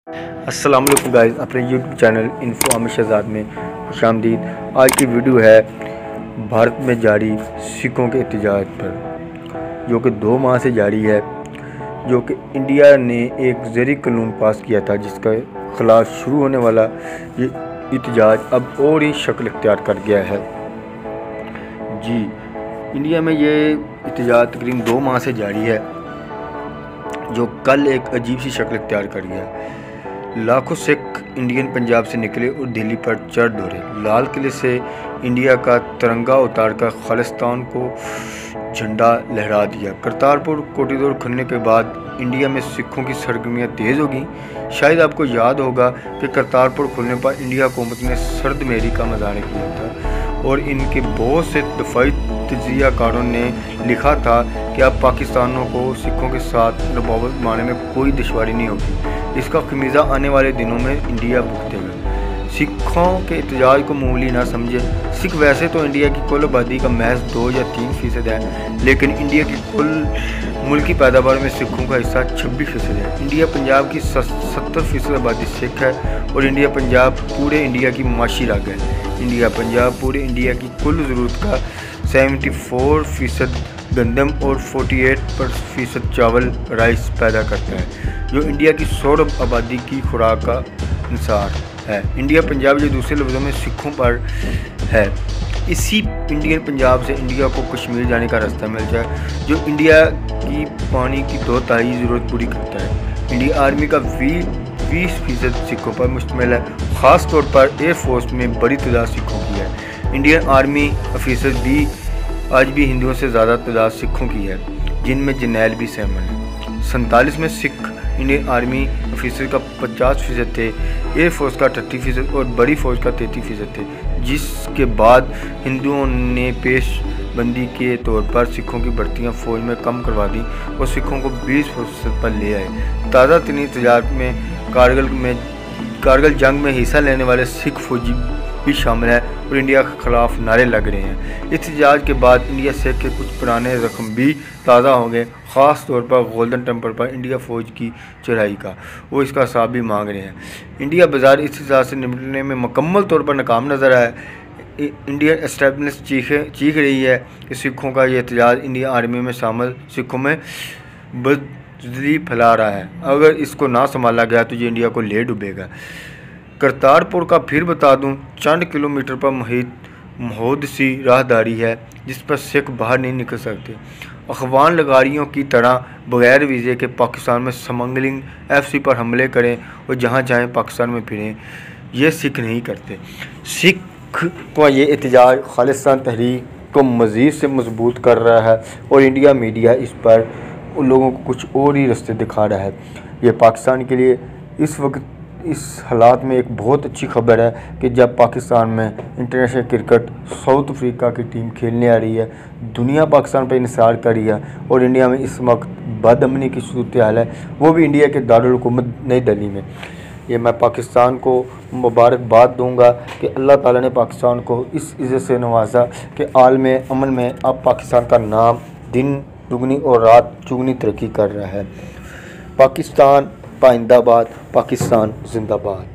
अस्सलाम वालेकुम गाइस, अपने YouTube channel info Aamir Shahzad में खुशामदीद। आज की वीडियो है भारत में जारी सिखों के एहतजाज पर, जो कि 2 माह से जारी है। जो कि इंडिया ने एक ज़रूरी कानून पास किया था, जिसके ख़िलाफ़ शुरू होने वाला ये एहतजाज अब और ही शक्ल इख्तियार कर गया है। जी, इंडिया में ये एहतजाज तकरीबन 2 माह से जारी है, जो कल एक अजीब सी शक्ल इख्तियार कर गया। लाखों सिख इंडियन पंजाब से निकले और दिल्ली पर चढ़ दौड़े। लाल किले से इंडिया का तिरंगा उतारकर खालिस्तान को झंडा लहरा दिया। करतारपुर कॉरिडोर खुलने के बाद इंडिया में सिखों की सरगर्मियाँ तेज़ होगी। शायद आपको याद होगा कि करतारपुर खुलने पर इंडिया हुकूमत ने सर्द मेरी का मुजाहरा किया था और इनके बहुत से दफाई तजियाकारों ने लिखा था कि अब पाकिस्तानियों को सिखों के साथ रबावत बनाने में कोई दुश्वारी नहीं होगी। इसका खमीज़ा आने वाले दिनों में इंडिया भुगतेगा। सिखों के एहतजाज को मामूली ना समझे। सिख वैसे तो इंडिया की कुल आबादी का महज 2 या 3% है, लेकिन इंडिया की कुल मुल्की पैदावार में सिखों का हिस्सा 26% है। इंडिया पंजाब की 70% आबादी सिख है और इंडिया पंजाब पूरे इंडिया की माशी रग है। इंडिया पंजाब पूरे इंडिया की कुल ज़रूरत का 74% गंदम और 48% चावल राइस पैदा करता है, जो इंडिया की 100 आबादी की खुराक का इंसार है। इंडिया पंजाब जो दूसरे लफ्ज़ों में सिखों पर है। इसी इंडियन पंजाब से इंडिया को कश्मीर जाने का रास्ता मिल जाए, जो इंडिया की पानी की 2/3 ज़रूरत पूरी करता है। इंडिया आर्मी का 20% सिखों पर मुश्तमिल है। ख़ास तौर पर एयरफोर्स में बड़ी तादाद सिखों की है। इंडियन आर्मी ऑफिसर भी आज भी हिंदुओं से ज़्यादा तादाद सिखों की है, जिनमें जर्नैल भी शामिल हैं। 47 में सिख इंडियन आर्मी ऑफिसर का 50% थे, एयरफोर्स का 38% और बड़ी फ़ौज का 33% थे, जिसके बाद हिंदुओं ने पेशबंदी के तौर पर सिखों की भर्तियां फ़ौज में कम करवा दी और सिखों को 20% पर ले आए। ताज़ा तरीन तजारत में कारगिल जंग में हिस्सा लेने वाले सिख फौजी भी शामिल है और इंडिया के खिलाफ नारे लग रहे हैं। इस एहतजाज के बाद इंडिया से के कुछ पुराने ज़ख्म भी ताज़ा हो गए। ख़ास तौर पर गोल्डन टेम्पल पर इंडिया फ़ौज की चढ़ाई का वो इसका हिसाब भी मांग रहे हैं। इंडिया बाजार इस एहतजाज से निपटने में मुकम्मल तौर पर नाकाम नज़र आया। इंडियन एस्टेब्लिश चीख रही है कि सिखों का ये एहतजाज इंडिया आर्मी में शामिल सिखों में बदली फैला रहा है। अगर इसको ना संभाला गया तो ये इंडिया को ले डूबेगा। करतारपुर का फिर बता दूं, चंद किलोमीटर पर महूद सी राहदारी है, जिस पर सिख बाहर नहीं निकल सकते। अफगान लगारियों की तरह बगैर वीज़े के पाकिस्तान में स्मगलिंग FC पर हमले करें और जहां चाहें पाकिस्तान में फिरें, ये सिख नहीं करते। सिख का ये एहतजाज खालिस्तान तहरीक को मज़ीद से मजबूत कर रहा है और इंडिया मीडिया इस पर उन लोगों को कुछ और ही रास्ते दिखा रहा है। ये पाकिस्तान के लिए इस वक्त इस हालात में एक बहुत अच्छी खबर है कि जब पाकिस्तान में इंटरनेशनल क्रिकेट साउथ अफ्रीका की टीम खेलने आ रही है, दुनिया पाकिस्तान पर इंतज़ार कर रही है और इंडिया में इस वक्त बदअमनी की सूरत हाल है, वो भी इंडिया के दारुल हुकूमत नई दिल्ली में। ये मैं पाकिस्तान को मुबारकबाद दूंगा कि अल्लाह ताला ने पाकिस्तान को इस इज़्ज़त से नवाजा कि आलम अमन में अब पाकिस्तान का नाम दिन दुगनी और रात चुगनी तरक्की कर रहा है। पाकिस्तान पाइंदाबाद, पाकिस्तान जिंदाबाद।